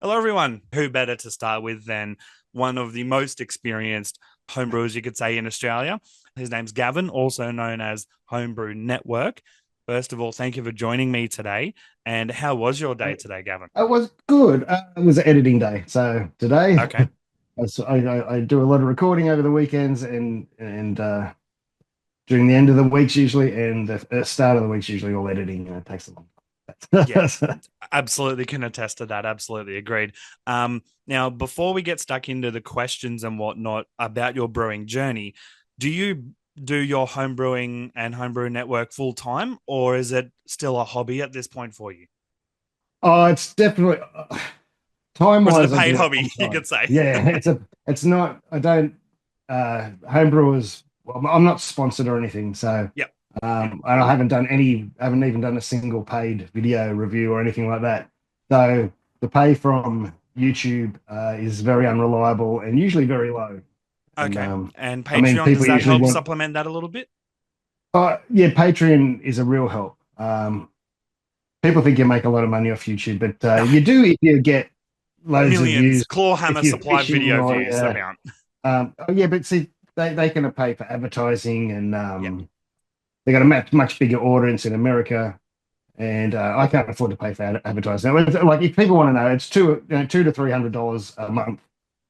Hello, everyone. Who better to start with than one of the most experienced homebrewers you could say in Australia? His name's Gavin, also known as HomeBrew Network. First of all, thank you for joining me today. And how was your day today, Gavin? It was good. It was editing day. So today, Okay. I do a lot of recording over the weekends and during the end of the weeks usually, and the start of the weeks usually all editing. It takes a long Yeah, time. So, absolutely can attest to that. Absolutely agreed. Now, before we get stuck into the questions and whatnot about your brewing journey, do you do your home brewing and homebrew network full time, or is it still a hobby at this point for you? oh, it's definitely Or is it a time-wise, I paid do it hobby, full you time. could say? Yeah, it's not. I don't homebrewers. Well, I'm not sponsored or anything, so Yep. Yep. and I haven't even done a single paid video review or anything like that. So the pay from YouTube is very unreliable and usually very low. And Okay. And I mean, Patreon, does people that usually help want. supplement that a little bit? Yeah, Patreon is a real help. People think you make a lot of money off YouTube, but No, you do if you get loads of millions. views. Clawhammer If you're supply fishing video or views amount. oh yeah, but see, they can pay for advertising and Yep. they got a much bigger audience in America, and I can't afford to pay for advertising. Like if people want to know, it's $200 to $300 a month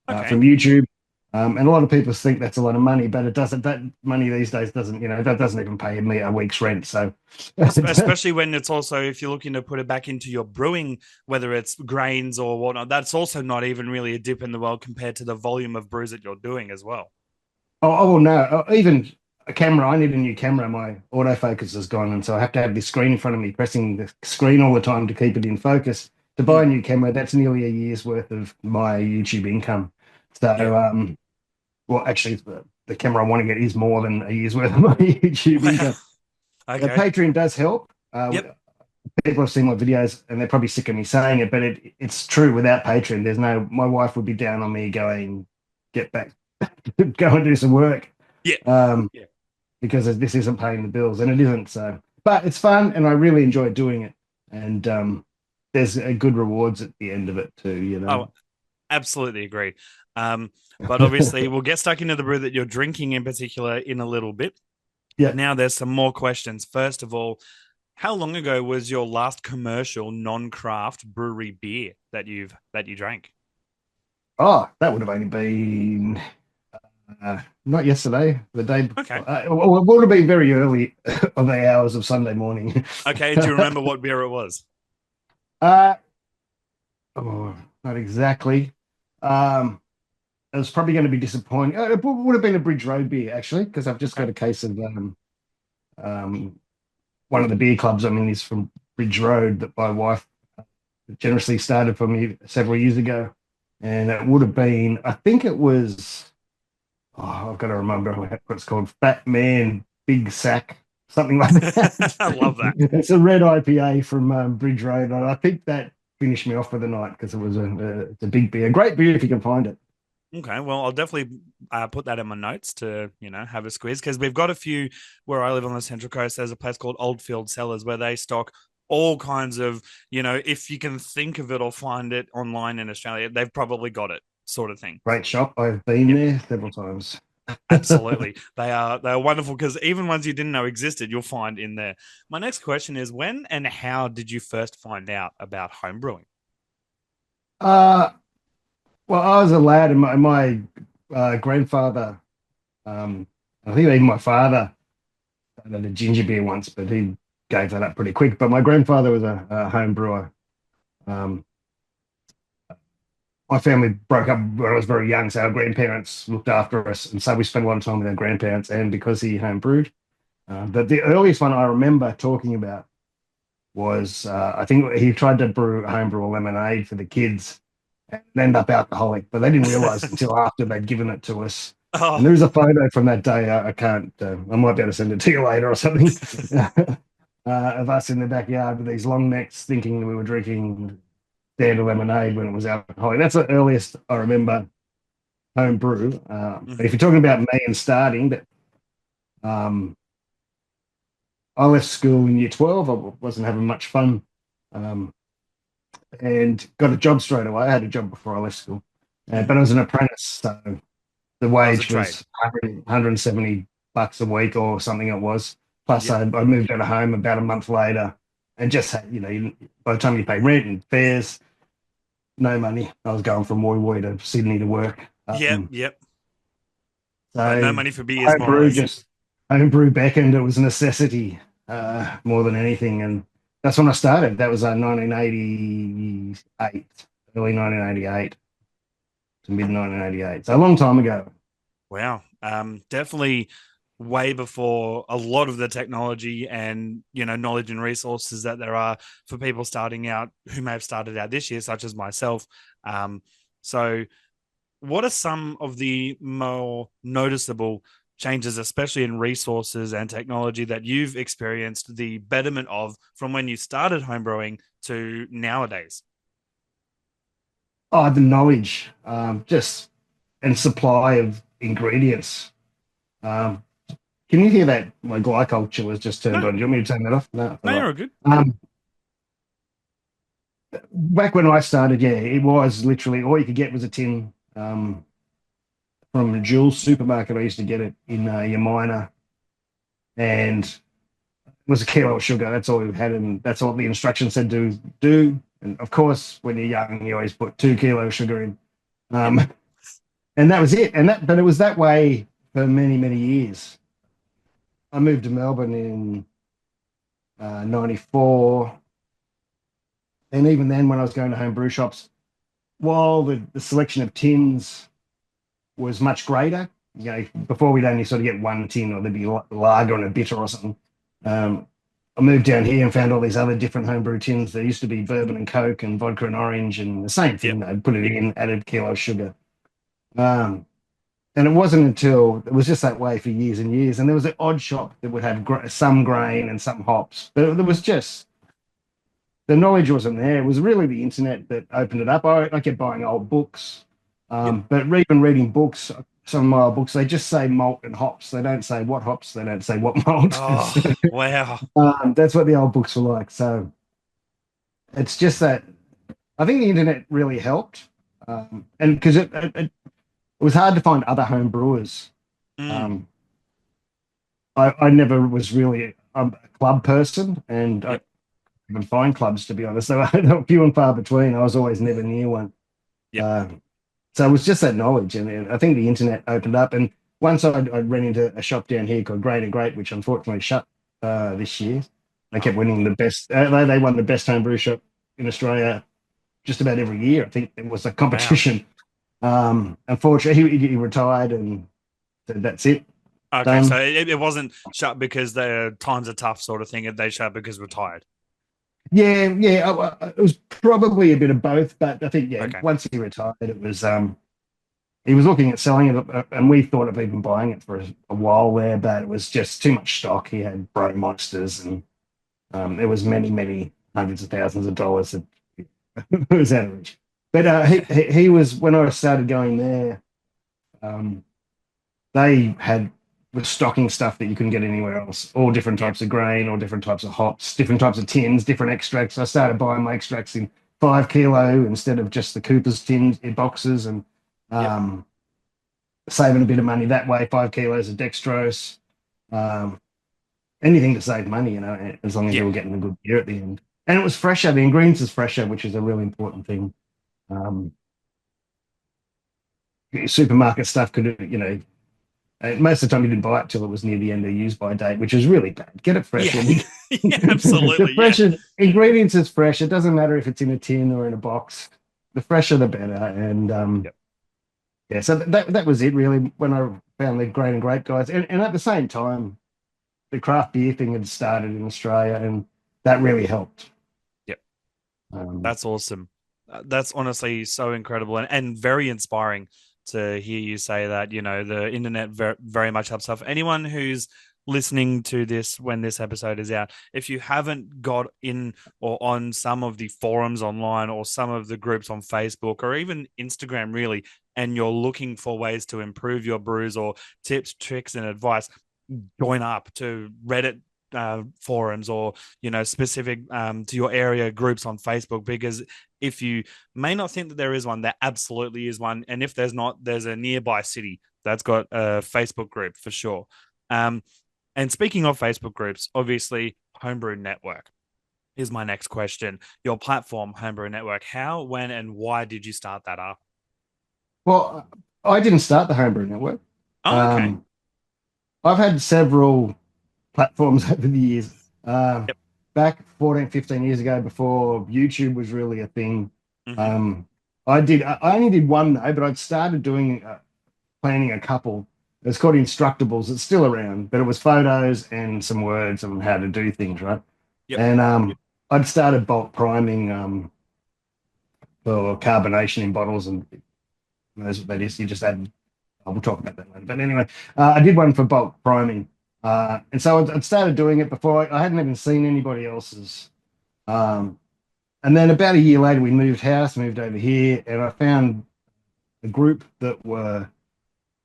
Okay. from YouTube. And a lot of people think that's a lot of money, but it doesn't. That money these days doesn't, that doesn't even pay me a week's rent. So, Especially when it's also, if you're looking to put it back into your brewing, whether it's grains or whatnot, that's also not even really a dip in the world compared to the volume of brews that you're doing as well. well, no, even a camera. I need a new camera. My autofocus has gone, and so I have to have this screen in front of me, pressing the screen all the time to keep it in focus. To buy a Mm, new camera, that's nearly a year's worth of my YouTube income. yeah. So, well, actually, the camera I want to get is more than a year's worth of my YouTube Wow. income. Okay. Patreon does help. Yep. People have seen my videos and they're probably sick of me saying it, but it's true. Without Patreon, there's no. My wife would be down on me going, "Get back, go and do some work," Yeah. um, Yeah. because this isn't paying the bills, and it isn't. So, but it's fun, and I really enjoy doing it. And there's good rewards at the end of it too. Oh, absolutely agree. But obviously, we'll get stuck into the brew that you're drinking in particular in a little bit. But Yeah. now there's some more questions. First of all, how long ago was your last commercial non-craft brewery beer that you drank? Oh, that would have only been not yesterday, the day Okay. before. Well, it would have been very early on the hours of Sunday morning. Okay. Do you remember what beer it was? uh, oh, not exactly. Um, it was probably going to be disappointing. It would have been a Bridge Road beer, actually, because I've just Okay. got a case of um, one of the beer clubs I'm in is from Bridge Road that my wife generously started for me several years ago. And it would have been, I think it was, oh, I've got to remember what it's called, Fat Man Big Sack, something like that. I love that. It's a red IPA from Bridge Road. And I think that finished me off for the night because it's a big beer. Great beer if you can find it. Okay, well, I'll definitely put that in my notes to have a squeeze because we've got a few where I live on the Central Coast. There's a place called Oldfield Cellars where they stock all kinds of if you can think of it or find it online in Australia, they've probably got it, sort of thing. Great shop. I've been Yep. there several times. Absolutely. They are wonderful because even ones you didn't know existed, you'll find in there. My next question is when and how did you first find out about home brewing? Uh, well, I was a lad, and my grandfather, um, I think even my father had a ginger beer once, but he gave that up pretty quick. But my grandfather was a home brewer. Um, my family broke up when I was very young, so our grandparents looked after us, and so we spent a lot of time with our grandparents. And because he home brewed, but the earliest one I remember talking about was I think he tried to brew homebrew lemonade for the kids and end up alcoholic, but they didn't realize until after they'd given it to us. And Oh, there is a photo from that day. I can't, I might be able to send it to you later or something, of us in the backyard with these long necks thinking we were drinking standard lemonade when it was alcoholic. That's the earliest I remember home brew. But if mhm. you're talking about me and starting, that um, I left school in year 12. I wasn't having much fun. Um, and got a job straight away. I had a job before I left school, Mm. but I was an apprentice, so the That was a wage trade. was 170 bucks a week or something it was. Plus, Yep. I moved out of home about a month later and just had, by the time you pay rent and fares, no money. I was going from Woy Woy to Sydney to work. Yep. Um, Yep. But no so money for beers, more or homebrew less. just homebrew beckoned. It was a necessity more than anything, and that's when I started. That was 1988, early 1988 to mid 1988. So a long time ago. Wow. Definitely way before a lot of the technology and knowledge and resources that there are for people starting out who may have started out this year, such as myself. So what are some of the more noticeable changes, especially in resources and technology, that you've experienced the betterment of from when you started homebrewing to nowadays? Oh, the knowledge, just and supply of ingredients. Um, can you hear that? My glyculture was just turned No, on. Do you want me to turn that off? No, all no, right. you're all good. Back when I started, yeah, it was literally all you could get was a tin from Jules supermarket. I used to get it in your minor, and it was a kilo of sugar. That's all we had, and that's all the instructions said to do. And of course, when you're young, you always put 2 kilos of sugar in, Yep. um, and that was it. But it was that way for many, many years. I moved to Melbourne in '94, and even then, when I was going to home brew shops, while the selection of tins was much greater, before we'd only sort of get one tin, or there'd be lager and a bitter or something. Um, I moved down here and found all these other different homebrew tins. There used to be bourbon and Coke and vodka and orange, and the same Yep. thing. They'd put it in, added a kilo of sugar. Um, and it wasn't until it was just that way for years and years. And there was an odd shop that would have some grain and some hops, but there was just the knowledge wasn't there. It was really the internet that opened it up. I kept buying old books, Yep. but even reading books, some of my old books, they just say malt and hops. They don't say what hops. They don't say what malt. Oh, wow. That's what the old books were like. So it's just that I think the internet really helped, and because it was hard to find other home brewers. Mm. Um, I never was really a club person, and I Yep. even find clubs to be honest. They were few and far between. I was always never near one. Yep. Uh, so it was just that knowledge, and I think the internet opened up. And once I ran into a shop down here called Great and Great, which unfortunately shut this year. They kept Oh, winning the best. They won the best homebrew shop in Australia just about every year. I think it was a wow. competition. Unfortunately, he retired and said, "That's it, Okay, so done." it wasn't shut because the times are tough, sort of thing. They shut because we're tired. Yeah, yeah. It was probably a bit of both, but I think yeah. Okay. Once he retired, it was he was looking at selling it, and we thought of even buying it for a while there, but it was just too much stock. He had bro monsters, and it was many, many hundreds of thousands of dollars that it was out of reach. But he was when I started going there. Um, they had was stocking stuff that you couldn't get anywhere else. All different Yep. types of grain, all different types of hops, different types of tins, different extracts. I started buying my extracts in 5 kilo instead of just the Cooper's tins in boxes, and Yep. um, saving a bit of money that way. 5 kilos of dextrose, um, anything to save money, as long as Yeah. you were getting a good beer at the end. And it was fresher. The ingredients is fresher, which is a really important thing. Um, Supermarket stuff most of the time you didn't buy it till it was near the end of the use by date, which is really bad. Get it fresh. Yeah. And Yeah. the Absolutely. Yeah. fresher ingredients is fresh. It doesn't matter if it's in a tin or in a box. The fresher, the better. And Yep. yeah, so that was it really when I found the Great and Grape guys. And at the same time, the craft beer thing had started in Australia, and that really helped. Yep. Um, That's awesome. That's honestly so incredible and very inspiring to hear you say that. The internet very much helps out. For anyone who's listening to this when this episode is out, if you haven't got in or on some of the forums online or some of the groups on Facebook or even Instagram, really, and you're looking for ways to improve your brews or tips, tricks, and advice, join up to Reddit forums, or specific to your area groups on Facebook, because if you may not think that there is one, there absolutely is one, and if there's not, there's a nearby city that's got a Facebook group for sure. um, and speaking of Facebook groups, obviously Homebrew Network is my next question. Your platform, Homebrew Network, how, when, and why did you start that up? Well, I didn't start the Homebrew Network. Oh, okay. Um, I've had several platforms over the years. Uh, Yep. Back 14, 15 years ago, before YouTube was really a thing, Mm-hmm. um, I only did one though, but I'd started doing, planning a couple. It's called Instructables. It's still around, but it was photos and some words on how to do things, right? Yep. And I'd started bulk priming for carbonation in bottles, and that's what that is. You just add, we'll talk about that later. But anyway, I did one for bulk priming. And so I'd started doing it before. I hadn't even seen anybody else's. Um, and then about a year later, we moved house, moved over here, and I found a group that were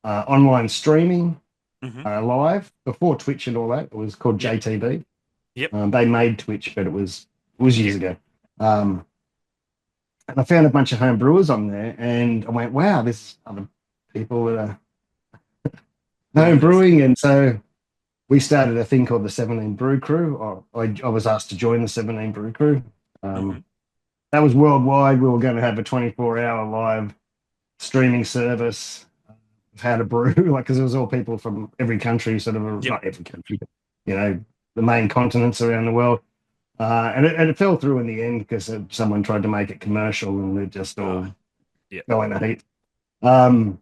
online streaming Mm-hmm. live before Twitch and all that. It was called Yep. JTB. Yep. They made Twitch, but it was years ago. Um, and I found a bunch of home brewers on there, and I went, "Wow, there's other people that are home Doing this. brewing." And so we started a thing called the 17 Brew Crew. I was asked to join the 17 Brew Crew. Mm-hmm. Um, that was worldwide. We were going to have a 24-hour live streaming service of how to brew, like, because it was all people from every country, sort of, Yep. not every country, but, the main continents around the world. And it fell through in the end because someone tried to make it commercial, and it just Uh, all yep. fell in a heap. Um,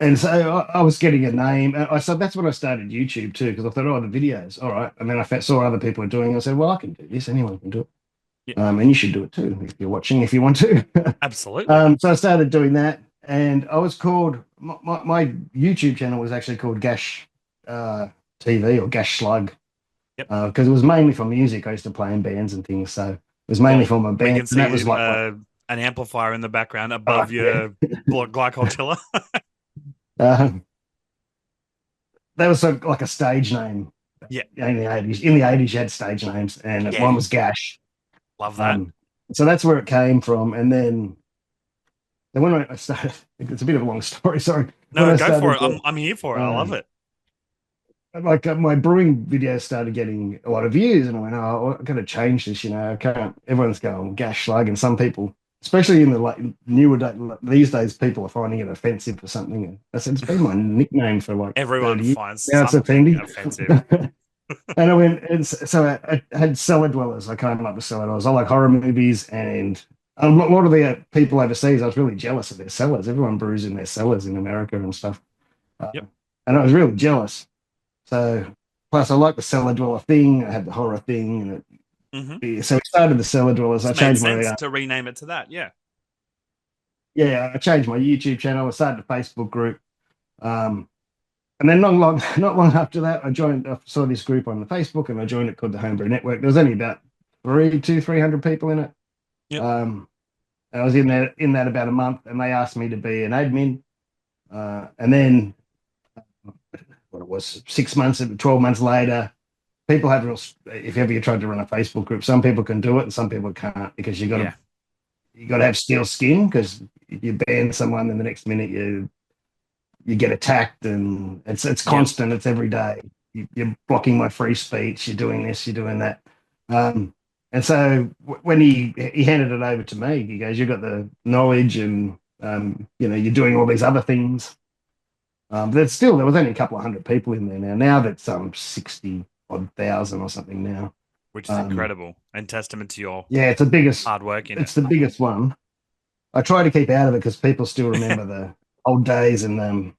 And so I was getting a name. So that's when I started YouTube too, because I thought, oh, the videos, all right. And then saw other people doing it. I said, well, I can do this. Anyone can do it. Yep. And you should do it too if you're watching, if you want to. Absolutely. So I started doing that, and I was called, my YouTube channel was actually called Gash TV, or Gash Slug, Yep. because it was mainly for music. I used to play in bands and things. So it was mainly Well, for my we band. can And that see was like, an amplifier in the background oh, above yeah. your glycol tiller. Uh, that was sort of like a stage name Yeah. in the 80s. In the 80s, you had stage names, and Yeah. one was Gash. Love that. Um, so that's where it came from. And then when I started, it's a bit of a long story, sorry. When No, I go for started, it. I'm here for it. I love um, it. my brewing videos started getting a lot of views, and I went, oh, I've got to change this. I can't. Everyone's going Gash Slug, and some people, especially in the newer these days, people are finding it offensive or something. And I said, it's been my nickname for like Everyone 30 years. finds Now it's something offending. offensive. And I went, and so I had cellar dwellers. I came up with cellar dwellers. I like horror movies, and a lot of the people overseas, I was really jealous of their cellars. Everyone brews in their cellars in America and stuff. Yep. And I was really jealous. So, plus, I like the cellar dweller thing. I had the horror thing. Mm-hmm. So we started the cellar dwellers. It's made sense to rename it to that. Yeah. I changed my YouTube channel. I started a Facebook group. Um, And then not long after that, I saw this group on the Facebook, and I joined it called the HomeBrew Network. There was only about 300 people in it. Yep. I was in that about a month, and they asked me to be an admin. And then what it was, 6 months, 12 months later, people have if ever you tried to run a Facebook group, some people can do it and some people can't, because you got to have steel skin, because you ban someone and the next minute you get attacked, and it's Yep. constant. It's every day. You're blocking my free speech. You're doing this. You're doing that. And so when he handed it over to me, he goes, "You got the knowledge, and you're doing all these other things." But still, there was only a couple of hundred people in there now. Now that's 60,000 or something now. Which is incredible and testament to your Yeah, it's the biggest. hard work in it. It's the biggest one. I try to keep out of it because people still remember the old days, and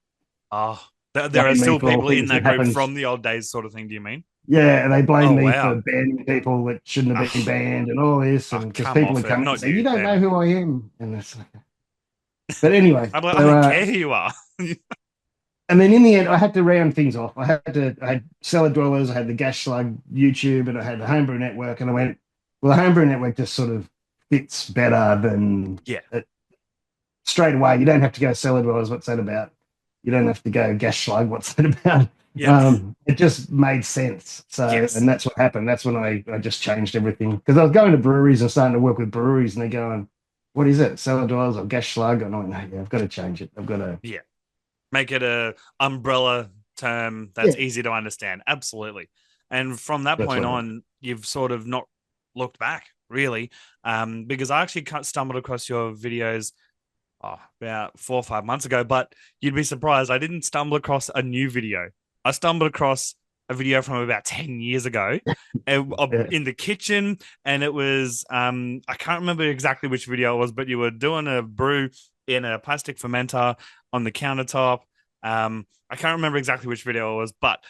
Oh, there are blame me still for all people in things that that group happened. from the old days, sort of thing. Do you mean? Yeah, and they Oh, blame me for wow. banning people that shouldn't have been Oh, banned and all this, and because come people off would it. come in and Not say, "You you, don't know them. who I am," and it's like, but anyway, I so don't care who you are. and then in the end, I had to round things off. I had cellar dwellers, I had the Gas Slug YouTube, and I had the Homebrew Network, and I went, well, the Homebrew Network just sort of fits better than Yeah. straight away. You don't have to go cellar dwellers. What's that about? You don't have to go Gas Slug. What's that about? Yep. It just made sense. So, Yes. and that's what happened. That's when I just changed everything because I was going to breweries and starting to work with breweries, and they're going, "What is it? Cellar dwellers or gas slug?" And I'm like, "No, yeah, I've got to change it. I've got to." Yeah. Make it a umbrella term Yeah, that's easy to understand. Absolutely. And from that that's point what I. on, you've sort of not looked back really, because I actually stumbled across your videos about 4 or 5 months ago, but you'd be surprised. I didn't stumble across a new video. I stumbled across a video from about 10 years ago Yeah. in the kitchen. And it was, I can't remember exactly which video it was, but you were doing a brew in a plastic fermenter on the countertop. I can't remember exactly which video it was, but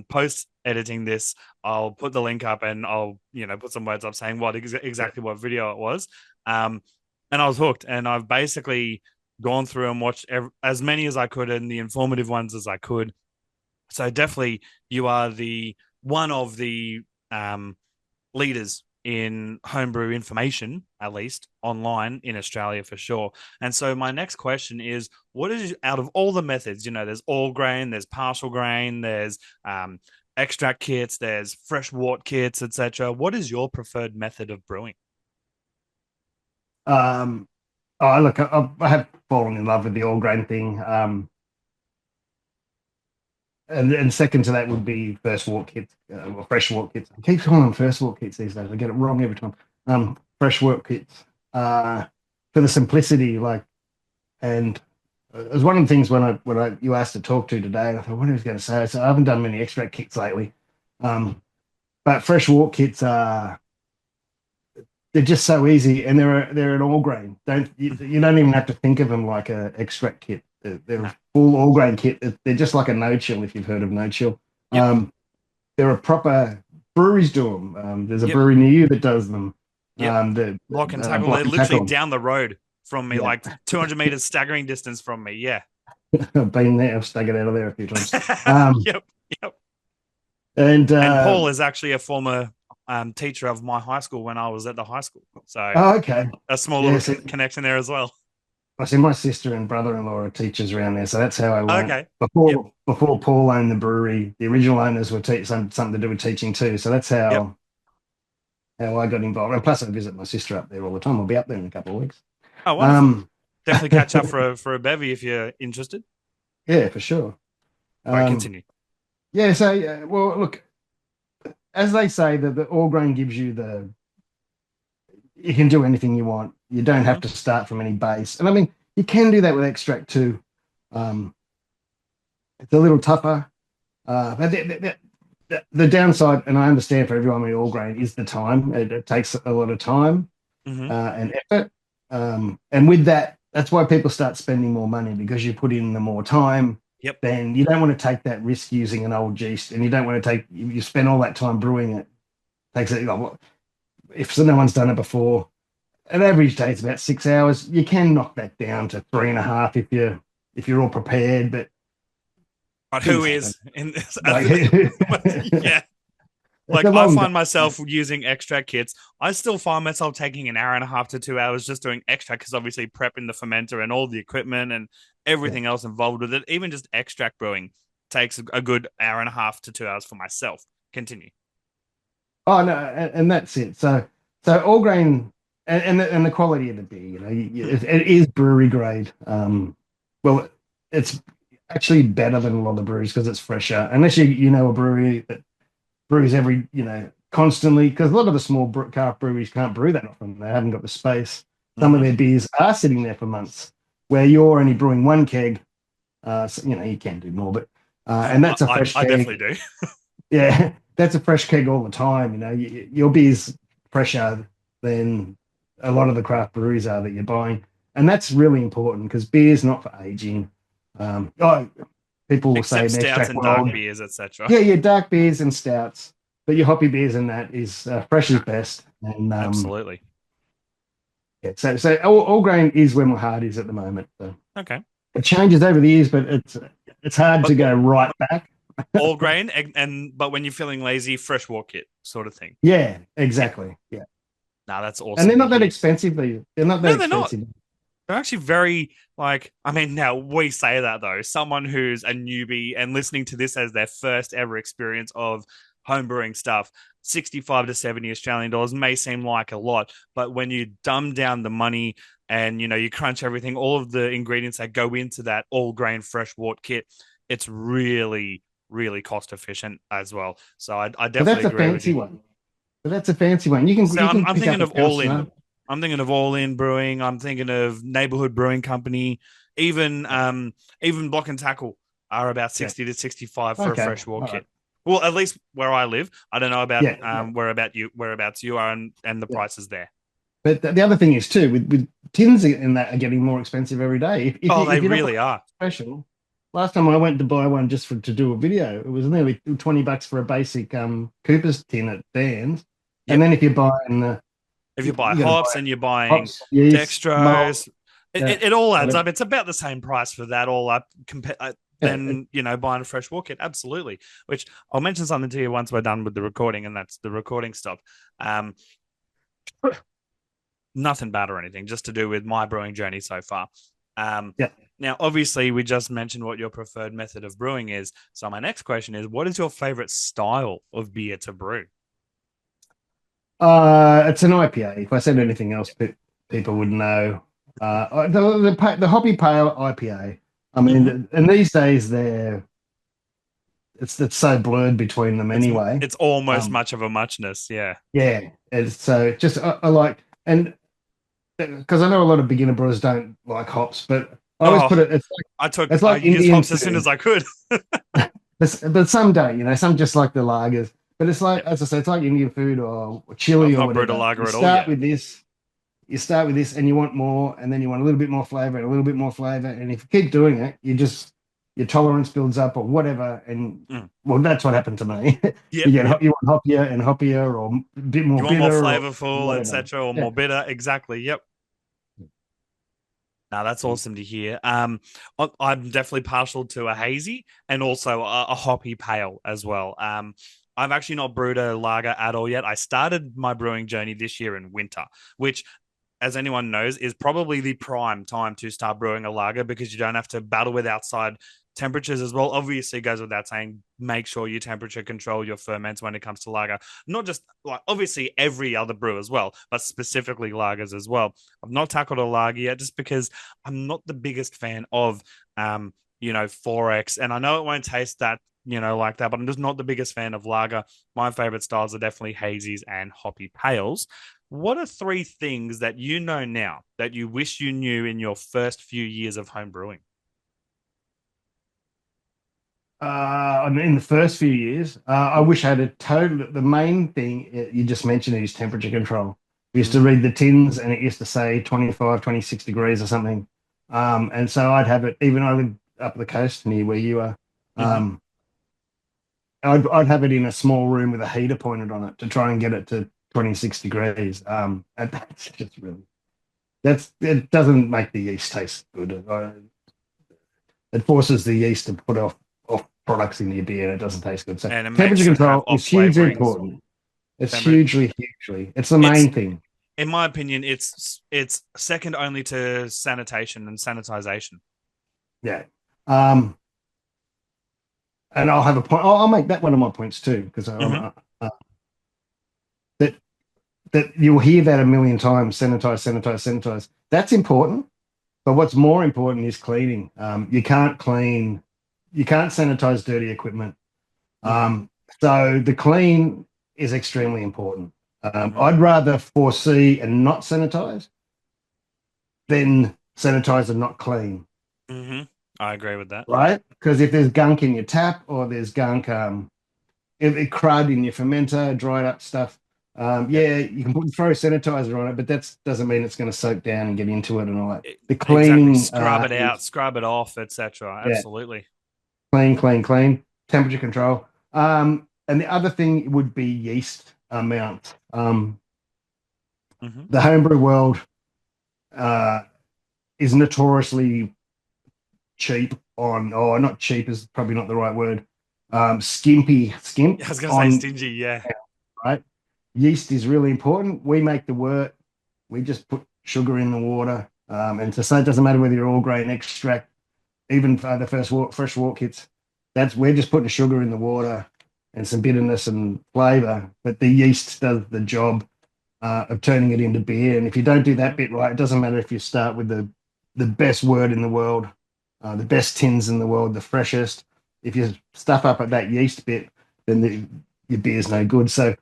post editing this, I'll put the link up and I'll, put some words up saying exactly what video it was. Um, and I was hooked. And I've basically gone through and watched as many as I could and the informative ones as I could. So definitely, you are the one of the leaders in homebrew information, at least online in Australia for sure. And so my next question is, what is out of all the methods? There's all grain, there's partial grain, there's extract kits, there's fresh wort kits, etc. What is your preferred method of brewing? Um, oh, look, I have fallen in love with the all grain thing. And second to that would be first wort kits, or fresh wort kits. I keep calling them first wort kits these days. I get it wrong every time. Fresh wort kits, for the simplicity, like, and it was one of the things when I you asked to talk to today. I thought, what was going to say? So I haven't done many extract kits lately, but fresh wort kits are they're just so easy, and they're an all grain. You don't even have to think of them like a extract kit. They're No. a full all grain kit. They're just like a no chill if you've heard of no chill. Yep. They're a proper breweries do them. There's a Yep. brewery near you that does them. Yep. The Block and tackle. block They're and literally tackle. down the road from me, Yeah, like 200 meters staggering distance from me. Yeah. I've been there. I've staggered out of there a few times. Um, Yep. Yep. and And Paul is actually a former teacher of my high school when I was at the high school. So oh, okay. a small Yeah, little so connection there as well. I see my sister and brother-in-law are teachers around there, so that's how I went. Okay. Yep. Before Paul owned the brewery, the original owners were something to do with teaching too. So that's Yep. how I got involved. And plus, I visit my sister up there all the time. I'll be up there in a couple of weeks. Oh, wonderful. Um, Definitely catch up for a bevy if you're interested. yeah, for sure. All right, Um, continue. yeah, so well, look, as they say, that the all grain gives you you can do anything you want. You don't Mm-hmm. have to start from any base, and I mean you can do that with extract too. Um, it's a little tougher, but the downside, and I understand for everyone with all grain, is the time. It takes a lot of time Mm-hmm. and effort, and with that, that's why people start spending more money because you put in the more time. Yep. Then you don't want to take that risk using an old yeast, and you don't want to take you spend all that time brewing it. Takes it. If no one's done it before, an average day is about 6 hours. You can knock that down to 3.5 if you're all prepared, but But who things happen. is in this? Like, Yeah. it's Like a I long find day. myself using extract kits. I still find myself taking an hour and a half to 2 hours just doing extract because obviously prepping the fermenter and all the equipment and Yeah. everything else involved with it. Even just extract brewing takes a good hour and a half to 2 hours for myself. Continue. Oh no, and that's it. So all grain and the quality of the beer, it is brewery grade. Well, it's actually better than a lot of the breweries because it's fresher. Unless you know a brewery that brews every constantly, because a lot of the small craft breweries can't brew that often. They haven't got the space. Some of Mm-hmm. their beers are sitting there for months, where you're only brewing one keg. So, you can do more, but and I, that's a I, fresh I definitely keg. do. Yeah, that's a fresh keg all the time. Your beer's fresher than a lot of the craft breweries are that you're buying, and that's really important because beer's not for aging. Oh, people will say Except in the stouts extract and dark world, beers, etc. yeah, your dark beers and stouts, but your hoppy beers and that is fresh is No, best. And absolutely. yeah, so all grain is where my heart is at the moment. So Okay. it changes over the years, but it's hard to But go right back. all grain and but when you're feeling lazy, fresh walk kit sort of thing. Yeah, Yeah. exactly. Yeah. No, that's And they're awesome to not that hear. expensive. They're not that No, they're not. expensive. They're actually very like, I mean, now we say that though, someone who's a newbie and listening to this as their first ever experience of homebrewing stuff, 65 to 70 Australian dollars may seem like a lot, but when you dumb down the money and you crunch everything, all of the ingredients that go into that all grain fresh wort kit, it's really, really cost efficient as well. So I But definitely that's a agree with fancy you. one. But that's a fancy one. You can So you can I'm pick up thinking a of All Pilsner. In. I'm thinking of All In Brewing. I'm thinking of Neighborhood Brewing Company. Even Yeah. even Block and Tackle are about Yeah. 60 to 65 for a Okay. fresh wort All right. kit. Well, at least where I live. I don't know about Yeah. Yeah. whereabouts you are and the Yeah. prices there. But the other thing is too, with tins in that are getting more expensive every day. Oh, they If you're not really buying are. special, last time I went to buy one just to do a video, it was nearly $20 for a basic Cooper's tin at Dan's. And Yep. then if you're buying If you buy you got to hops buy and you're buying hops, yeast, malt, dextrose, yeah, it all adds whatever. up. It's about the same price for that all up Yeah, than buying a fresh wort kit. Absolutely. Which I'll mention something to you once we're done with the recording, and that's the recording stop. Um, Nothing bad or anything, just to do with my brewing journey so far. Um, yeah. Now, obviously, we just mentioned what your preferred method of brewing is. So my next question is, what is your favorite style of beer to brew? It's an IPA. If I said anything else, people would know. The Hoppy Pale IPA. I Mm-hmm. mean, and these days it's so blurred between them It's anyway. it's almost Um, much of a muchness, yeah. yeah, it's so just I like and because I know a lot of beginner brewers don't like hops, but I always Oh, put it. It's I like used Indian hops as soon food, as I could. but some don't. Some just like the lagers. But it's like, Yep. as I say, it's like Indian food or I've chili or not brewed a whatever. lager at all yet. You start with this, and you want more, and then you want a little bit more flavor and a little bit more flavor. And if you keep doing it, your tolerance builds up or whatever. And Mm. well, that's what happened to me. Yep, yep. You want hoppier and hoppier or a bit more You want more bitter or flavorful, whatever. etc., or Yeah. more bitter? Exactly. Yep. Now that's awesome to hear. I'm definitely partial to a hazy and also a hoppy pale as well. I've actually not brewed a lager at all yet. I started my brewing journey this year in winter, which, as anyone knows, is probably the prime time to start brewing a lager because you don't have to battle with outside temperatures as well. Obviously, it goes without saying, make sure you temperature control your ferments when it comes to lager. Not just like obviously every other brew as well, but specifically lagers as well. I've not tackled a lager yet just because I'm not the biggest fan of 4X. And I know it won't taste that, like that, but I'm just not the biggest fan of lager. My favorite styles are definitely hazies and hoppy pales. What are three things that you know now that you wish you knew in your first few years of home brewing? In the first few years, I wish I had a total. The main thing you just mentioned is temperature control. We used to Mm-hmm. read the tins and it used to say 25, 26 degrees or something. And so I'd have it, even I live up the coast near where you are. Mm-hmm. Um, I'd have it in a small room with a heater pointed on it to try and get it to 26 degrees. And that's just really, it doesn't make the yeast taste good. It forces the yeast to put off products in your beer and it doesn't taste good. So And it temperature makes it have control off is hugely flavorings. important. It's Temperature. hugely. It's the It's main thing. in my opinion, it's second only to sanitation and sanitization. Yeah. Um, and I'll have a point. I'll make that one of my points too, because Mm-hmm. that that you'll hear that a million times. Sanitize, sanitize, sanitize. That's important. But what's more important is cleaning. You can't sanitize dirty equipment. Mm-hmm. Um, so the clean is extremely important. Mm-hmm. I'd rather foresee and not sanitize than sanitize and not clean, Mm-hmm. I agree with that. right? Because if there's gunk in your tap or there's gunk, if crud in your fermenter, dried up stuff, Yep. yeah, you can throw sanitizer on it, but that doesn't mean it's going to soak down and get into it and all that. The Exactly. cleaning Scrub it out, is, scrub it off, etc. yeah, Absolutely. clean, temperature control. And the other thing would be yeast amount. Mm-hmm. The homebrew world uh, is notoriously cheap on, or not cheap is probably not the right word, skimp I was gonna say on, stingy. Yeah. right? Yeast is really important. We make the wort. We just put sugar in the water. And to say it doesn't matter whether you're all grain extract, even for the fresh wort kits, that's we're just putting sugar in the water and some bitterness and flavor, but the yeast does the job of turning it into beer. And if you don't do that Mhm. bit right, it doesn't matter if you start with the best wort in the world, the best tins in the world, the freshest. If you stuff up at that yeast bit, then your beer's no good. So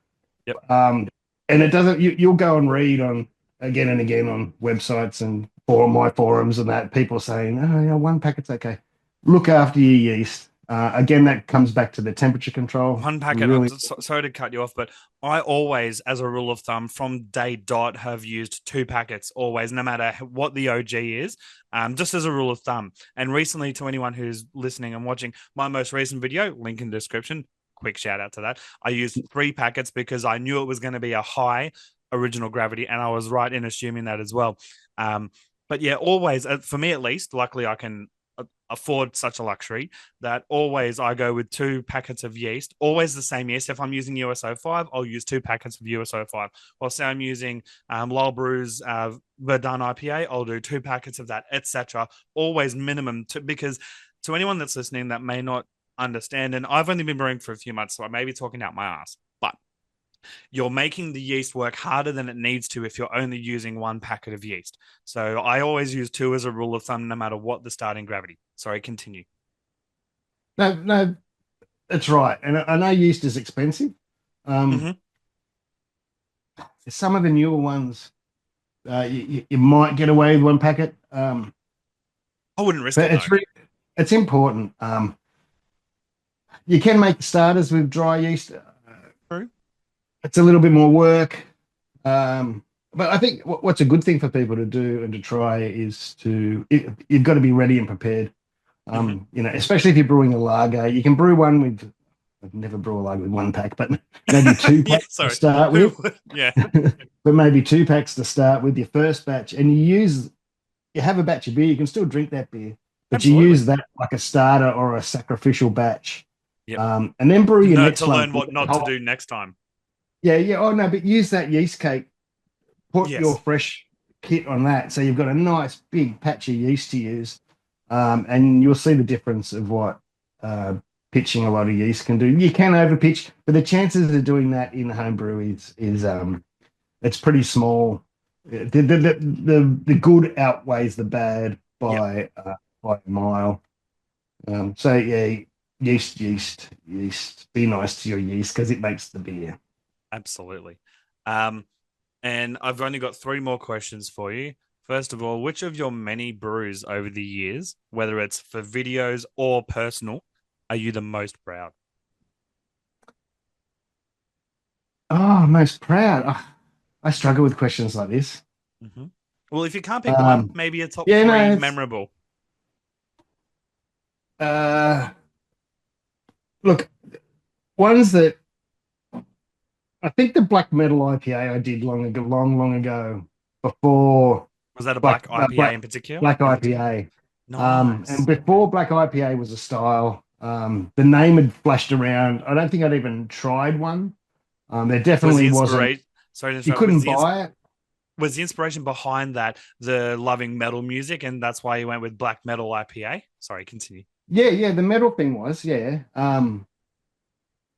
Yep. and it doesn't. You'll go and read on again and again on websites and my forums and that people saying, "Oh, yeah, one packet's okay." Look after your yeast. Again, that comes back to the temperature control. One packet. I'm Really, sorry to cut you off, but I always, as a rule of thumb, from day dot, have used two packets always, no matter what the OG is, just as a rule of thumb. And recently, to anyone who's listening and watching, my most recent video, link in the description. Quick shout out to that. I used three packets because I knew it was going to be a high original gravity, and I was right in assuming that as well. Um, but yeah, always for me at least. Luckily, I can afford such a luxury that always I go with two packets of yeast, always the same yeast. If I'm using USO5, I'll use two packets of USO5. Or say I'm using Lowell Brew's Verdun IPA, I'll do two packets of that, etc. Always minimum because to anyone that's listening that may not understand, and I've only been brewing for a few months, so I may be talking out my ass, but you're making the yeast work harder than it needs to if you're only using one packet of yeast. So I always use two as a rule of thumb, no matter what the starting gravity. Sorry, continue. no, that's right. And I know yeast is expensive. Um, Mm-hmm. some of the newer ones, you might get away with one packet, I wouldn't risk but it though. it's important. You can make starters with dry yeast. True. It's a little bit more work. But I think what's a good thing for people to do and to try is you've got to be ready and prepared. Mm-hmm. Especially if you're brewing a lager, you can brew one with, I've never brew a lager with one pack, but maybe two Yeah, packs to sorry. start Who with. would? Yeah, But maybe two packs to start with your first batch, and you have a batch of beer, you can still drink that beer, but you absolutely. use that like a starter or a sacrificial batch, Yep. and then brew your To next one learn with what that not to whole, do next time. yeah, yeah. Oh no, but use that yeast cake, put your Yes. fresh kit on that, so you've got a nice big patch of yeast to use, and you'll see the difference of what uh, pitching a lot of yeast can do. You can overpitch, but the chances of doing that in homebrew is it's pretty small. The good outweighs the bad Yep. by a mile. So yeah, yeast. Be nice to your yeast because it makes the beer. Absolutely. Um, and I've only got three more questions for you. First of all, which of your many brews over the years, whether it's for videos or personal, are you the most proud? Oh, most proud. Oh, I struggle with questions like this. Mm-hmm. Well, if you can't pick one, Um, maybe a top yeah, three no, it's memorable. uh, look, ones that I think the black metal IPA I did long ago before Was that a black black IPA in particular? black In particular? IPA. And Nice. before black IPA was a style, the name had flashed around. I don't think I'd even tried one. There Was the definitely wasn't. inspiration? Sorry to You interrupt. couldn't buy it. Was the inspiration behind that the loving metal music, and that's why you went with black metal IPA? Sorry, continue. Yeah, yeah, the metal thing was, yeah.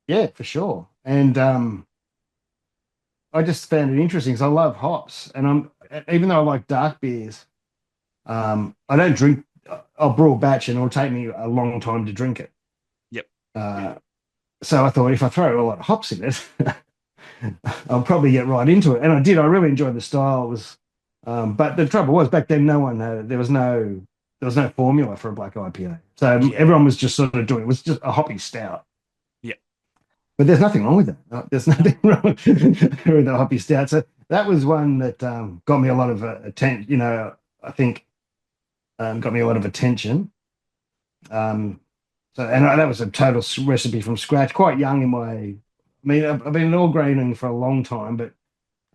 Yeah, for sure. And I just found it interesting because I love hops, and even though I like dark beers, I don't drink. I'll brew a batch, and it'll take me a long time to drink it. Yep. Uh, so I thought if I throw a lot of hops in it, I'll probably get right into it. And I did. I really enjoyed the style. It was, but the trouble was back then, no one had, there was no formula for a black IPA. So Yeah. everyone was just sort of doing it. It was just a hoppy stout. Yeah. But there's nothing wrong with that. There's No. nothing wrong with the hoppy stout. So that was one that got me a lot of attention. I think got me a lot of attention. Um, that was a total recipe from scratch. Quite young in my. I mean, I've been all graining for a long time, but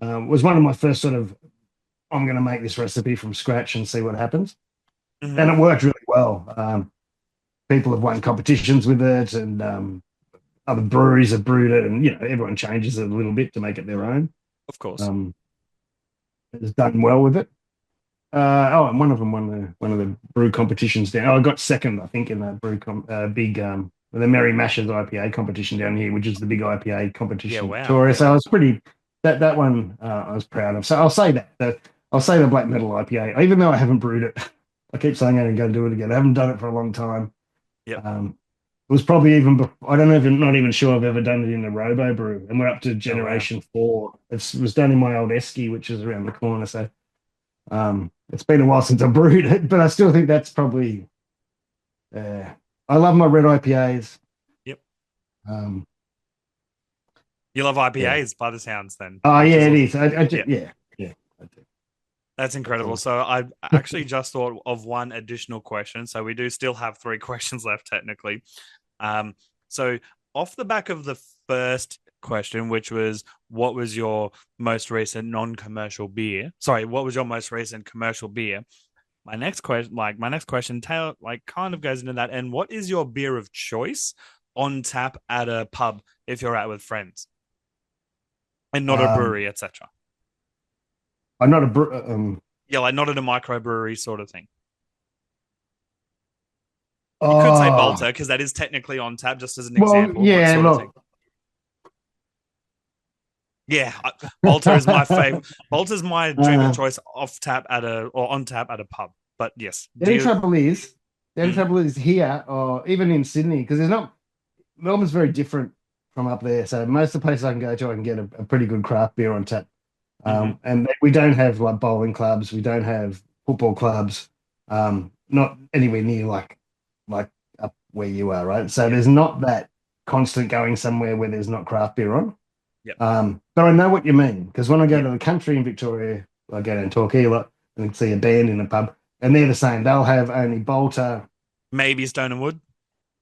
was one of my first sort of. I'm going to make this recipe from scratch and see what happens, Mm-hmm. and it worked really well. People have won competitions with it, and other breweries have brewed it, and everyone changes it a little bit to make it their own. Of course. Um, it's done well with it. And one of them won the brew competitions down. Oh, I got second, I think, in the big the Merry Mashers IPA competition down here, which is the big IPA Yeah, competition in wow. Victoria. So I was pretty that one I was proud of. So I'll say I'll say the Black Metal IPA, even though I haven't brewed it. I keep saying I'm going to do it again. I haven't done it for a long time. Yep. It was probably even I don't know if I'm not even sure I've ever done it in the Robo Brew, and we're up to Oh, wow. generation 4. It was done in my old Esky, which is around the corner. So it's been a while since I brewed it, but I still think that's probably. Uh, I love my red IPAs. Yep. Um, You love yeah. IPAs by the sounds then, Oh which yeah, is it awesome. is. I Yeah. just, yeah, yeah. I do. That's That's incredible. awesome. So I actually just thought of one additional question. So we do still have three questions left, technically. Um, so off the back of the first question, which was what was your most recent non-commercial beer? Sorry, what was your most recent commercial beer? My next question, tail like kind of goes into that. And what is your beer of choice on tap at a pub if you're out with friends and not a Um, brewery, etc.? I'm not a Yeah, like not at a microbrewery sort of thing. You could say oh Bolter because that is technically on tap, just as an well, example, but yeah. sort of thing. Look, Yeah, Bolter is my favorite. Bolter's my drink of uh, choice off tap at a or on tap at a pub. But yes, the do only you? trouble is the only Mm, trouble is here or even in Sydney because there's not Melbourne's very different from up there. So most of the places I can go to, I can get a pretty good craft beer on tap. hmm And we don't have like bowling clubs, we don't have football clubs, not anywhere near like up where you are, right? So Yep, there's not that constant going somewhere where there's not craft beer on. yep, But I know what you mean because when I go yep. to the country in Victoria, I go down Torquay a lot and see a band in a pub, and they're the same. They'll have only Bolter. Maybe Stone and Wood.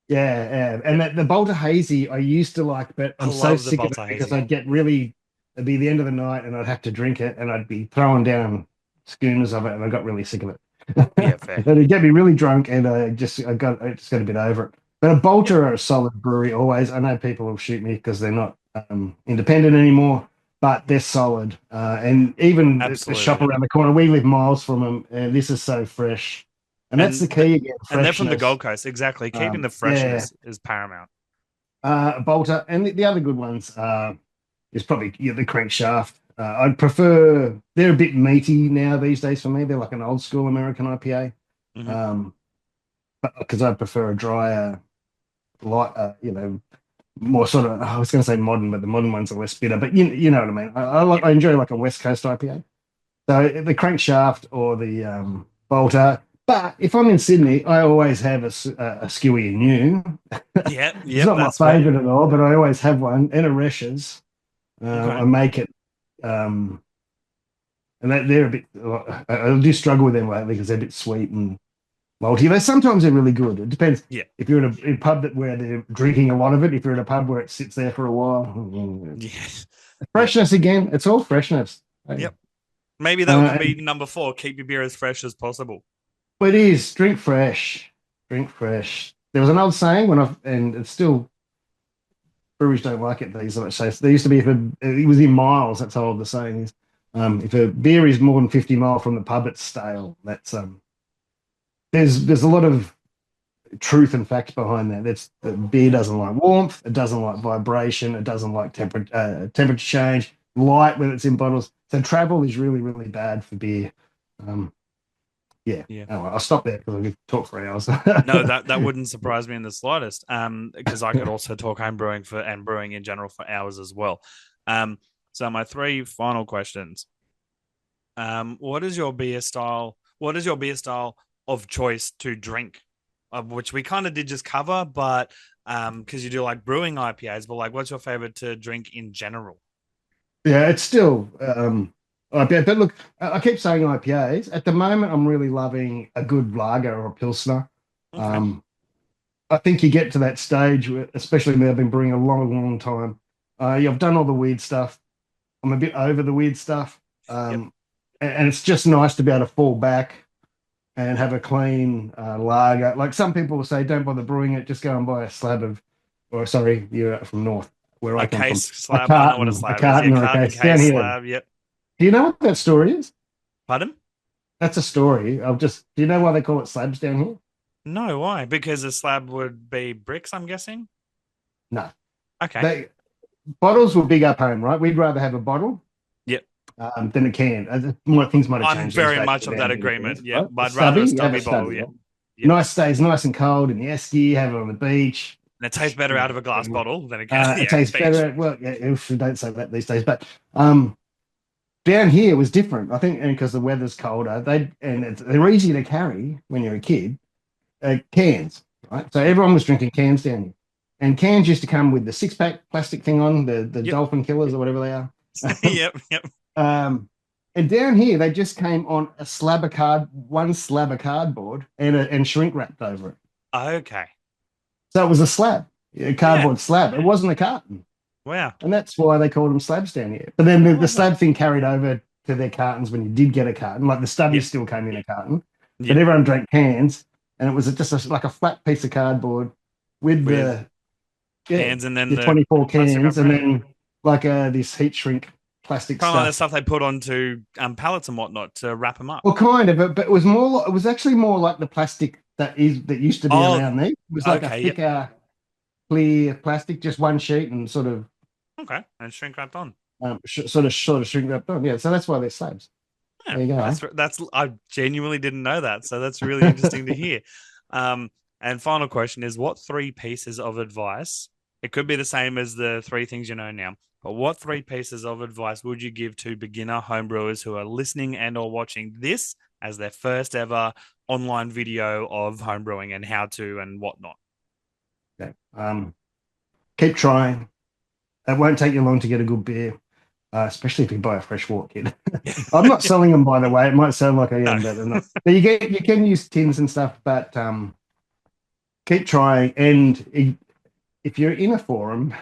Yeah, yeah. And Yep, the Bolter Hazy I used to like, but I I'm so love the sick of it Bolter because Hazy. it'd be the end of the night and I'd have to drink it and I'd be throwing down schooners of it and I got really sick of Yeah, it. fair. It'd get me really drunk and I just got a bit over it. But a Yep, Bolter are a solid brewery always. I know people will shoot me because they're not independent anymore, but they're solid. And even the shop absolutely. around the corner, we live miles from them, and this is so fresh. And that's the And key again, and they're from the freshness. Gold Coast, exactly. Keeping the Yeah, freshness is paramount. Bolter, and the other good ones is probably the crankshaft. I'd prefer they're a bit meaty now these days for me. They're like an old school American IPA, Hmm um, because I prefer a drier, light, more sort of. I was going to say modern, but the modern ones are less bitter. But you know what I mean. Yep, I enjoy like a West Coast IPA. So the crankshaft or the Bolter. But if I'm in Sydney, I always have a Skewy New. yep, It's yep. not my That's fair. favorite at all, but I always have one and a Resch's. Okay. I make it, um, and they're a bit. I do struggle with them lately because they're a bit sweet and malty. They sometimes they're really good. It depends Yeah, if you're in a pub where they're drinking a lot of it. If you're in a pub where it sits there for a while, yeah, yep, freshness again. It's all freshness. Hey. yep. Maybe that can be And number four. Keep your beer as fresh as possible. it is drink fresh, drink fresh. There was an old saying and it's still breweries don't like it these days. So there used to be if it was in miles. That's how old the saying is. If a beer is more than 50 mile from the pub, it's stale. That's there's a lot of truth and fact behind that. That's the beer doesn't like warmth, it doesn't like vibration, it doesn't like temperature change, light when it's in bottles. So travel is really really bad for beer. Um, yeah. Yeah. Anyway, I'll stop there because I could talk for hours. No, that wouldn't surprise me in the slightest. Because I could also talk home brewing for and brewing in general for hours as well. Um, so my three final questions. What is your beer style? What is your beer style of choice to drink? Which we kind of did just cover, but because you do like brewing IPAs, but like, what's your favorite to drink in general? Yeah, it's still IPA. But look, I keep saying IPAs. At the moment, I'm really loving a good lager or a pilsner. Okay. Um, I think you get to that stage, especially now I've been brewing a long, long time. Yeah, I've done all the weird stuff. I'm a bit over the weird stuff. Yep. And it's just nice to be able to fall back and have a clean lager. Like some people will say, don't bother brewing it, just go and buy a slab of, or sorry, you're from north, where I A come case from, a slab. I know what carton, a a carton Yeah, or a carton case down case here. slab. Yep. Do you know what that story is? Pardon? that's a story. Do you know why they call it slabs down here? No, why? Because a slab would be bricks, I'm guessing. No. Okay. They bottles were big up home, right? We'd rather have a bottle Yep. than a can. Things might have I'm changed these very days. much We're of now that getting cans, agreement. Yep. right? A But I'd rather a stubby, you have a stubby bottle. stubby, Yeah. right? Yep. Stays nice and cold in the esky, have it on the beach. And it tastes better out of a glass bottle than a can. It Yeah. tastes Beach. better. Well, yeah, oof, don't say that these days. But down here was different. I think, and because the weather's colder, they're easy to carry when you're a kid. Cans, right? So Yep. everyone was drinking cans down here, and cans used to come with the 6 pack plastic thing on the Yep. dolphin killers or whatever they are. Yep. Yep. And down here, they just came on one slab of cardboard and shrink wrapped over it. Okay. So it was a slab, a Yeah. cardboard slab. It wasn't a carton. Wow. And that's why they called them slabs down here. But then the Love that. slab thing carried over to their cartons when you did get a carton. Like the stubbies Yep. still came in a carton, but Yep. everyone drank cans, and it was just like a flat piece of cardboard with With the yeah cans and then the the 24 plastic cans, wrap and around. then like this heat shrink plastic Kind of like the stuff. stuff they put onto pallets and whatnot to wrap them up. Well, kind of, but it was more. It was actually more like the plastic that used to be Oh, around there. It was like a okay. Yep. thicker, clear plastic, just one sheet, and Okay. And shrink wrapped on. sort of shrink wrapped on. Yeah, so that's why they're slabs. Yeah, There you go. that's I genuinely didn't know that, so that's really interesting to hear. Um, and final question is, what three pieces of advice? It could be the same as the three things you know now, but what three pieces of advice would you give to beginner homebrewers who are listening and or watching this as their first ever online video of homebrewing and how to and whatnot? Okay. Keep trying. It won't take you long to get a good beer, especially if you buy a fresh wort kit. I'm not selling them, by the way. It might sound like I No. am, but they're not. But you can use tins and stuff, but keep trying. And if you're in a forum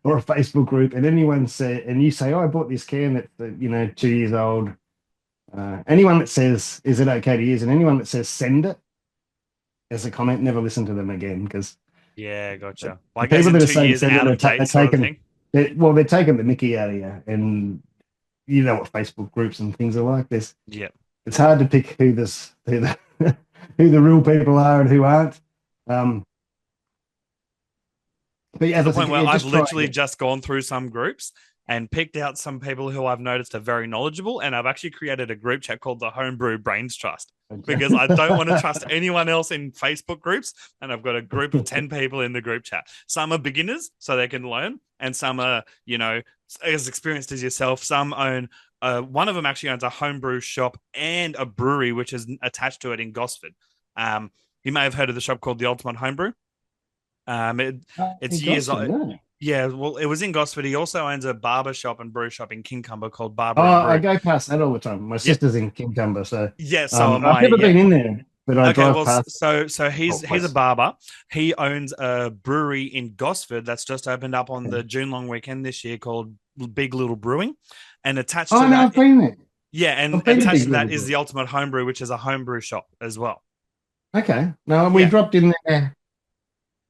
or a Facebook group, and you say, "Oh, I bought this can that's 2 years old," anyone that says, "Is it okay to use?" and anyone that says, "Send it," as a comment, never listen to them again because Yeah, the, gotcha. the Like as people in that are two saying years send it, out of they're date sort of taking thing. they're taking the mickey out of you, and you know what Facebook groups and things are like. Yep. It's hard to pick who the real people are and who aren't. Um, but yeah, To as the I said, point where yeah, I've just try literally again. just gone through some groups and picked out some people who I've noticed are very knowledgeable. And I've actually created a group chat called the Homebrew Brains Trust because I don't want to trust anyone else in Facebook groups. And I've got a group of 10 people in the group chat. Some are beginners so they can learn, and some are, as experienced as yourself. Some own, one of them actually owns a homebrew shop and a brewery, which is attached to it in Gosford. You may have heard of the shop called the Ultimate Homebrew. It's In years. Gosford, no. Yeah, well, it was in Gosford. He also owns a barber shop and brew shop in Kincumber called Oh, Barber and I Brew. go past that all the time. My Yep. sister's in Kincumber, so Yeah, so am I've I. never Yep. been in there, but I Okay, drive well, past so the whole he's a place. barber. He owns a brewery in Gosford that's just opened up on Okay. the June long weekend this year called Big Little Brewing, and attached Oh to no, that, I've been there. yeah, and I've been to attached Big to that Little is Brew. the Ultimate Homebrew, which is a homebrew shop as well. Okay, no, we Yeah, dropped in there.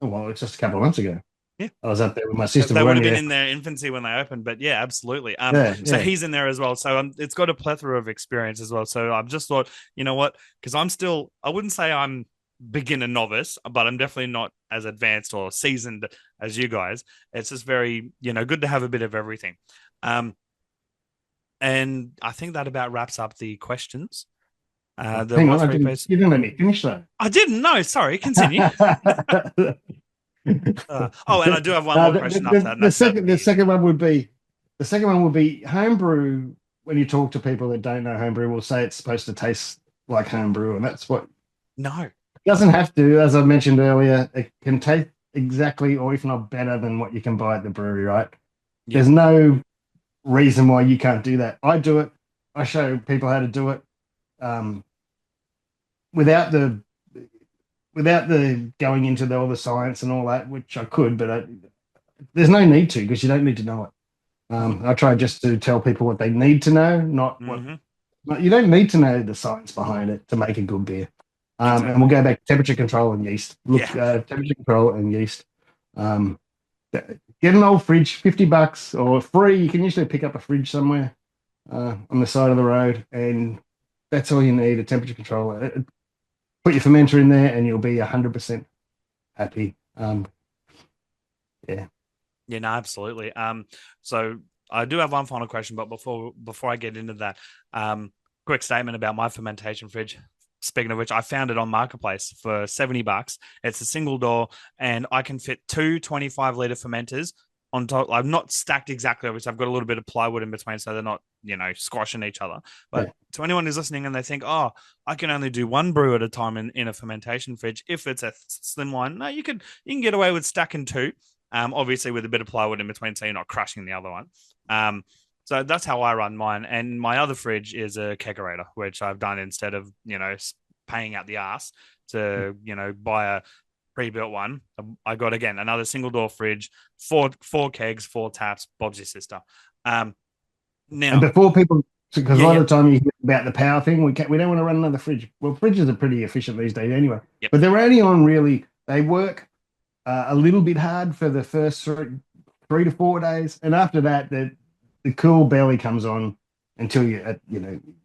Oh, well, it's just a couple of months ago. yeah. I was up there with my sister. They We were would have only been there. in their infancy when they opened, but yeah, absolutely. Yeah, So yeah. he's in there as well. So it's got a plethora of experience as well. So I've just thought, you know what? Because I wouldn't say I'm beginner novice, but I'm definitely not as advanced or seasoned as you guys. It's just very, good to have a bit of everything. Um, and I think that about wraps up the questions. The Hang on, what three piece? you didn't let me finish though. I didn't know. Sorry, continue. Oh, and I do have one more question after that, and that's about the The beers. second one would be homebrew. When you talk to people that don't know homebrew, will say it's supposed to taste like homebrew, and that's what No. it doesn't have to. As I mentioned earlier, it can taste exactly, or if not better, than what you can buy at the brewery. Right? Yep. There's no reason why you can't do that. I do it. I show people how to do it um, without the going into all the science and all that, which I could, but there's no need to because you don't need to know it. I try just to tell people what they need to know, not what. Mm-hmm. You don't need to know the science behind it to make a good beer. And Exactly. we'll go back to temperature control and yeast. Look, Yeah. temperature control and yeast. Um, get an old fridge, $50 or free. You can usually pick up a fridge somewhere on the side of the road and That's all you need, a temperature controller. Put your fermenter in there and you'll be 100% happy. Yeah. Yeah, no, absolutely. So I do have one final question, but before I get into that, quick statement about my fermentation fridge. Speaking of which, I found it on Marketplace for $70. It's a single door, and I can fit two 25-liter fermenters on top. I'm not stacked exactly, obviously. I've got a little bit of plywood in between, so they're not, squashing each other. But Yeah. to anyone who's listening and they think, oh, I can only do one brew at a time in a fermentation fridge. If it's a slim one, no, you can get away with stacking two. Obviously with a bit of plywood in between, so you're not crushing the other one. So that's how I run mine. And my other fridge is a kegerator, which I've done instead of paying out the ass to buy a pre-built one. I got again another single door fridge, four kegs, four taps. Bob's your sister. And Now, before people, because a yeah, lot yeah, of the time you hear about the power thing, we don't want to run another fridge. Well, fridges are pretty efficient these days anyway, yep, but they're only on really, they work a little bit hard for the first 3 to 4 days. And after that, the cool barely comes on until you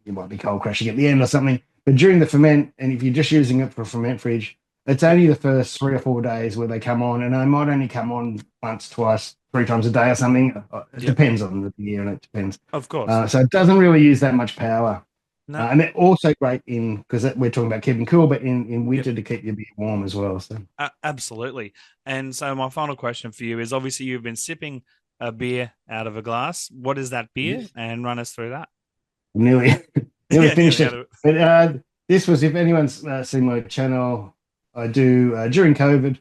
might be cold crashing at the end or something. But during the ferment, and if you're just using it for a ferment fridge, it's yep, only the first 3 or 4 days where they come on, and they might only come on once, twice, 3 times a day or something. It yep. depends on the year, and it depends. Of course. So it doesn't really use that much power. No. And they're also great in, because we're talking about keeping cool, but in Yep. winter to keep your beer warm as well. So Absolutely. And so my final question for you is obviously you've been sipping a beer out of a glass. What is that beer? And run us through that. nearly nearly Yeah, finished nearly out it. of it. But this was, if anyone's seen my channel, I do during COVID.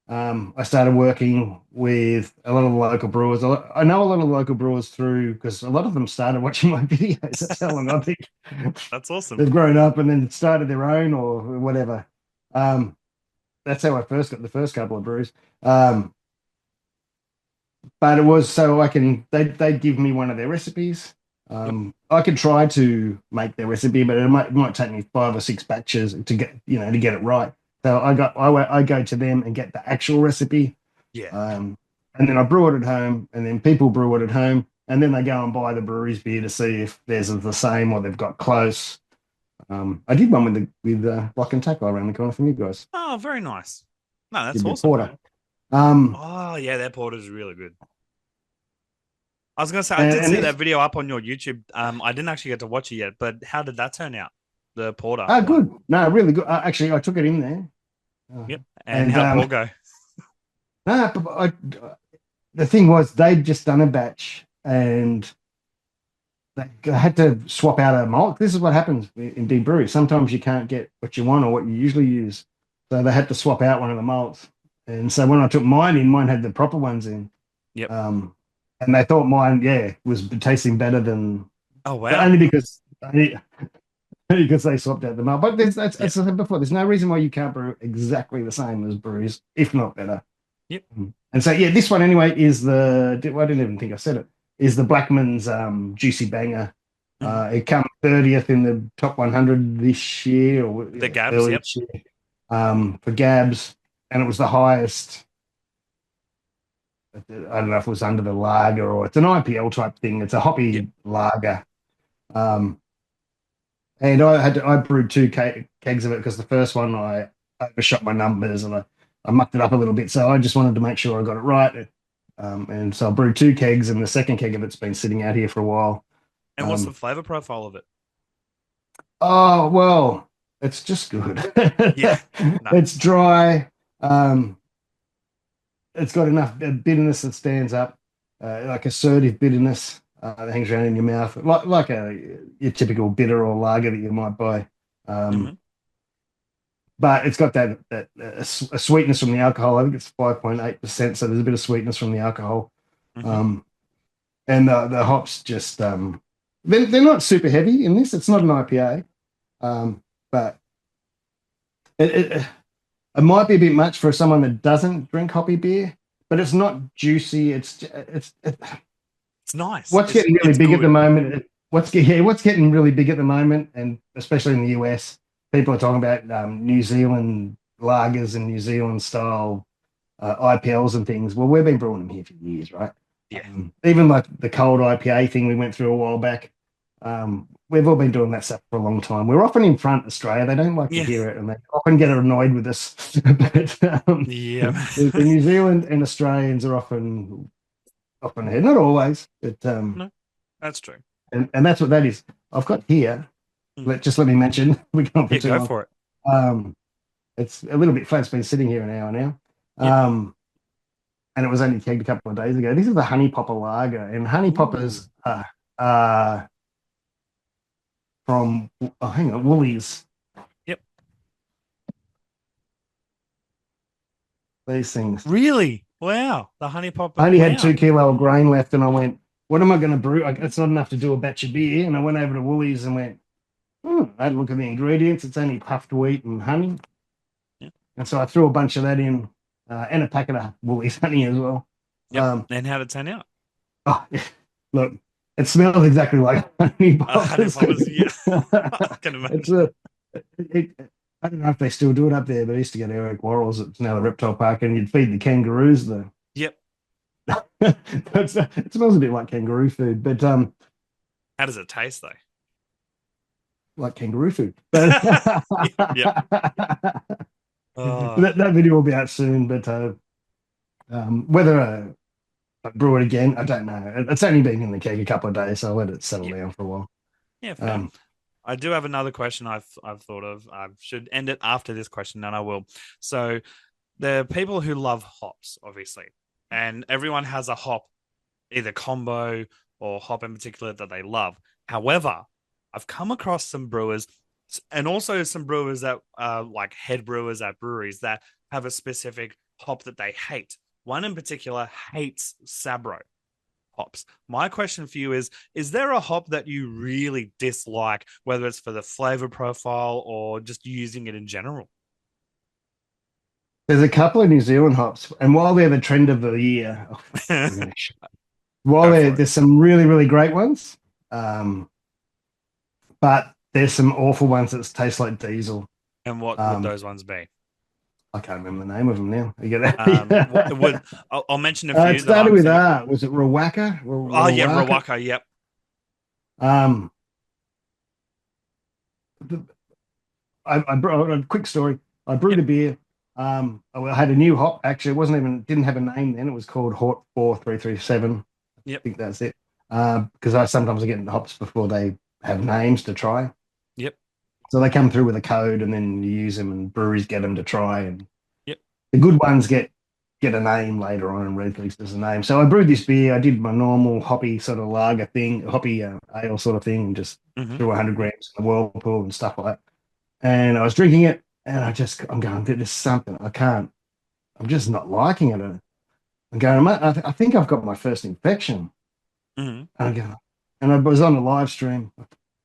I started working with a lot of the local brewers. I know a lot of the local brewers through, because a lot of them started watching my videos. That's how long I think That's awesome. they've grown up and then started their own or whatever. Um, that's how I first got the first couple of brews. Um, but it was so they'd give me one of their recipes. Yep. I could try to make their recipe, but it might take me 5 or 6 batches to get it right. So I go to them and get the actual recipe, Yeah. and then I brew it at home, and then people brew it at home, and then they go and buy the brewery's beer to see if theirs is the same or they've got close. I did one with Block and Tackle around the corner from you guys. Oh, very nice. No, that's Did their awesome. porter. Um, Oh, yeah, that porter's really good. I was gonna say I and, did and see that this, video up on your YouTube. I didn't actually get to watch it yet, but how did that turn out? The porter one. good. No, really good. Actually, I took it in there. Yep. And And how'd Paul go? no, but the thing was they'd just done a batch and they had to swap out a malt. This is what happens in big breweries. Sometimes you can't get what you want or what you usually use. So they had to swap out one of the malts. And so when I took mine in, mine had the proper ones in. Yep. And they thought mine, yeah, was tasting better than, Oh but wow. only because they swapped out the malt. But Yep. as I said before, there's no reason why you can't brew exactly the same as breweries, if not better. Yep. And so, yeah, this one anyway is I didn't even think I said it, is the Blackman's Juicy Banger. Mhm. It came 30th in the top 100 this year, or The Gabs. early Yep. this year, for Gabs. And it was the highest. I don't know if it was under the lager or it's an IPL type thing. It's a Yep. hoppy lager. Um, and I brewed two kegs of it because the first one I overshot my numbers and I mucked it up a little bit. So I just wanted to make sure I got it right. And so I brewed two kegs, and the second keg of it's been sitting out here for a while. And what's the Um, flavor profile of it? oh well, it's just good. Yeah. No. It's dry. Um, it's got enough bitterness that stands up, like assertive bitterness that hangs around in your mouth, like your typical bitter or lager that you might buy. Hmm. Um, but it's got a sweetness from the alcohol. I think it's 5.8%, so there's a bit of sweetness from the alcohol. Hmm. Um, and the hops just they're not super heavy in this. It's not an IPA, but it, it it might be a bit much for someone that doesn't drink hoppy beer, but it's not juicy. It's nice. What's It's getting really it's big at the good. moment. What's getting really big at the moment, and especially in the US, people are talking about New Zealand lagers and New Zealand style IPLs and things. Well, we've been brewing them here for years, right? Yeah. Even like the cold IPA thing we went through a while back. We've all been doing that stuff for a long time. We're often in front, Australia. They don't like to Yeah. hear it, and they often get annoyed with us. But Yeah. the New Zealand and Australians are often ahead, not always, but No, that's true. and that's what that is. I've got here. Mm. Let me mention. We gone for Yeah, too go long. for it. Um, it's a little bit flat. It's been sitting here an hour now. Yep. And it was only kegged a couple of days ago. This is the Honey Popper Lager, and Honey Ooh. Poppers are from hang on, Woolies. Yep. These things. Really? Wow. The honey popper. I only had Wow. 2 kilo of grain left, and I went, "What am I going to brew? It's not enough to do a batch of beer." And I went over to Woolies and went, I had a look at the ingredients. It's only puffed wheat and honey, Yep. and so I threw a bunch of that in, and a packet of Woolies honey as well. Yep. Um, And how did it turn out? oh, look, it smells exactly like honey Honey poppers. poppers. Yeah. I can It's imagine. a it, I don't know if they still do it up there, but I used to go to Eric Worrell's. It's now the reptile park, and you'd feed the kangaroos the. Yep. It smells a bit like kangaroo food, but How does it taste though? like kangaroo food. But Yep. Yep. that, Oh, that video will be out soon. But whether I brew it again, I don't know. It's only been in the keg a couple of days, so I'll let it settle yeah. down for a while. Yeah, fair. Um, I do have another question I've thought of. I should end it after this question, and I will. So the people who love hops, obviously, and everyone has a hop, either combo or hop in particular that they love. However, I've come across some brewers and also some brewers that are like head brewers at breweries that have a specific hop that they hate. One in particular hates Sabro hops. My question for you is there a hop that you really dislike, whether it's for the flavor profile or just using it in general? there's a couple of New Zealand hops, and while they're the trend of the year, while Go for it. there's some really, really great ones, um, but there's some awful ones that taste like diesel. And what would Um, those ones be? I can't remember the name of them now. You get What that? would I'll mention a It few that started I'm with thinking. R. Was it Rawaka? Oh yeah, Rawaka? Rawaka. Yep. Um, I brought a quick story. I brewed Yep. a beer. I had a new hop. Actually, it wasn't even didn't have a name then. It was called Hort 4337. I Yep. think that's it. Because I sometimes I get the hops before they have names to try. Yep. So they come through with a code, and then you use them, and breweries get them to try. And Yep. the good ones get a name later on and released as a name. So I brewed this beer. I did my normal hoppy sort of lager thing, hoppy ale sort of thing, and just Mm-hmm. threw 100 grams in the whirlpool and stuff like that. And I was drinking it, and I'm going, there's something I can't. I'm just not liking it. I'm going, I think I've got my first infection. Mm-hmm. And I'm going, and I was on a live stream.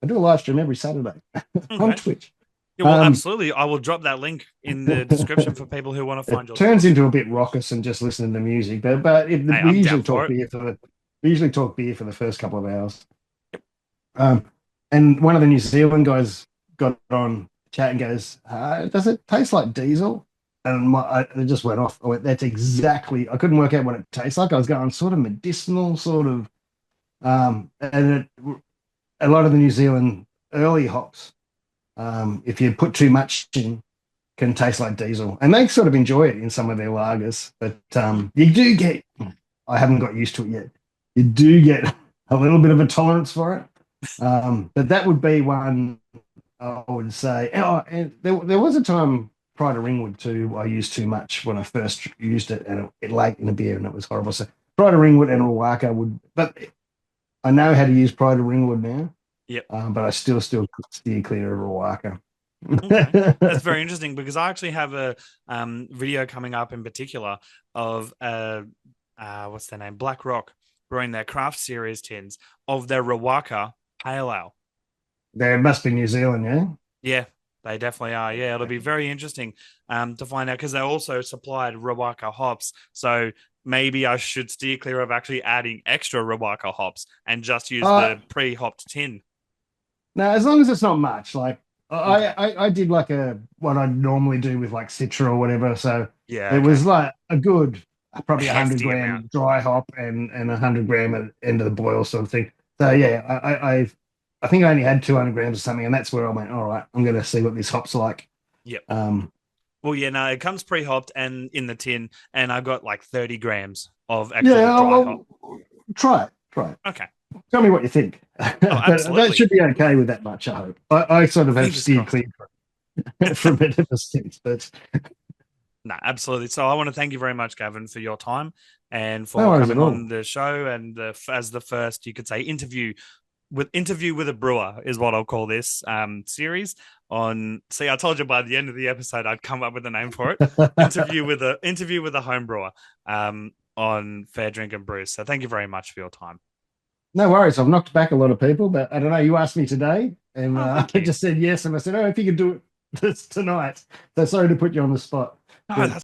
I do a live stream every Saturday on Okay. Twitch. Yeah, well, Um, absolutely. I will drop that link in the description for people who want to find it your turns Twitch. into a bit raucous and just listening to music, Hey, we I'm down usually for talk it. beer we usually talk beer for the first couple of hours. Um, and one of the New Zealand guys got on chat and goes, "Does it taste like diesel?" And it just went off. I went, "That's exactly." I couldn't work out what it tastes like. I was going sort of medicinal, sort of, a lot of the New Zealand early hops. If you put too much in, can taste like diesel, and they sort of enjoy it in some of their lagers. But you do get, I haven't got used to it yet. You do get a little bit of a tolerance for it, but that would be one I would say. Oh, and there was a time prior to Ringwood too. I used too much when I first used it, and it late in a beer, and it was horrible. So prior to Ringwood and Rawaka would, but I know how to use prior to Ringwood now, Yep. but I still steer clear of Rawaka. Okay. That's very interesting because I actually have a video coming up in particular of what's their name? Black Rock brewing their craft series tins of their Rawaka Pale Ale. There must be New Zealand, yeah. Yeah, they definitely are. Yeah, it'll be very interesting to find out because they also supplied Rawaka hops. So maybe I should steer clear of actually adding extra Rawaka hops and just use Uh, the pre-hopped tin. Now, as long as it's not much, like Okay. I did like a what I'd normally do with like Citra or whatever. So Yeah. it Okay. was like a good, A probably a hundred hefty amount. gram dry hop and 100 gram at the end of the boil sort of thing. So yeah, I think I only had 200 grams or something, and that's where I went, all right, I'm going to see what this hop's like. Yep. Um, Well, yeah, no, it comes pre-hopped and in the tin, and I got like 30 grams of actual yeah, dry hop. well, try it. Try it. Okay. Tell me what you think. Oh, But that absolutely. should be okay with that much, I hope. I sort of have Fingers steered crossed. clear from it ever since, but No, absolutely. So I want to thank you very much, Gavin, for your time and no for worries at coming all. on the show and as the first, you could say, interview with a brewer is what I'll call this series. On see, I told you by the end of the episode I'd come up with a name for it. Interview with a home brewer on Fair Drink and Brews. So thank you very much for your time. No worries. I've knocked back a lot of people, but I don't know. You asked me today, and Oh, thank I you. just said yes. And I said, oh, if you could do it this tonight. So sorry to put you on the spot. No, But that's